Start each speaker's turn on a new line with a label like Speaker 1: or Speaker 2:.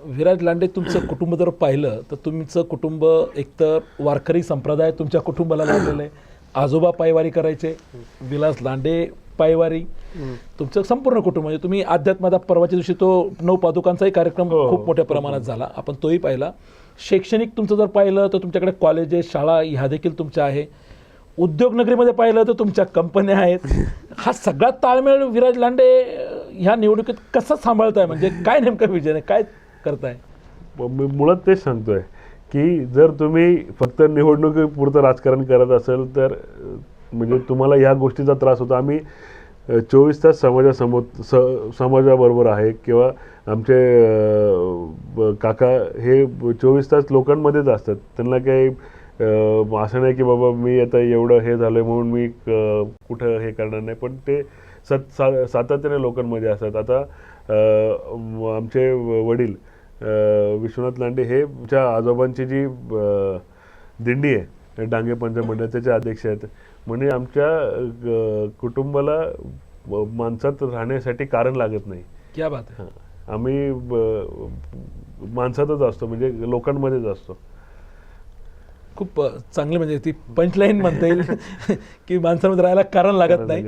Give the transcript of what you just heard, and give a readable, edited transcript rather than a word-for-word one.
Speaker 1: विराज लांडे तुमचं कुटुंब जर पाहिलं तर तुमचं कुटुंब एकतर वारकरी संप्रदाय तुमच्या कुटुंबाला लाभलेलं आहे. आजोबा पायवारी करायचे, विलास लांडे पायवारी, तुमचं संपूर्ण कुटुंब म्हणजे तुम्ही अध्यात्मात परवाच्या दिवशी तो 9 पादुकांचाही कार्यक्रम खूप मोठ्या प्रमाणात झाला, आपण तोही पाहिला. शैक्षणिक तुमचं जर पाहिलं तर तुमच्याकडे कॉलेजेस शाळा ह्या देखील तुमच्या आहे. उद्योगनगरीमध्ये पाहिलं तर तुमच्या कंपन्या आहेत. हा सगळा ताळमेळ विराज लांडे ह्या निवडणुकीत कसं सांभाळताय, म्हणजे काय नेमकं विजन आहे, काय करताय?
Speaker 2: मी मुळात तेच सांगतोय की जर तुम्ही फक्त निवडणुकीपुरतं राजकारण करत असेल तर म्हणजे तुम्हाला ह्या गोष्टीचा त्रास होतो. आम्ही 24 तास समाजाबरोबर आहे किंवा आमचे काका हे 24 तास लोकांमध्येच असतात. त्यांना काही असं नाही की बाबा मी आता एवढं हे झालं म्हणून मी कुठं हे करणार नाही, पण ते सातत्याने लोकांमध्ये असतात. आता आमचे वडील विश्वनाथ लांडे हे आमच्या आजोबांची जी दिंडी आहे डांगे पंच मंडळ त्याचे अध्यक्ष आहेत. म्हणजे आमच्या कुटुंबाला माणसात राहण्यासाठी कारण लागत नाही.
Speaker 1: क्या बात आहे.
Speaker 2: आम्ही माणसातच असतो, म्हणजे लोकांमध्येच असतो.
Speaker 1: खूप चांगली म्हणजे ती पंचलाईन म्हणता येईल की माणसामध्ये राहायला कारण लागत नाही.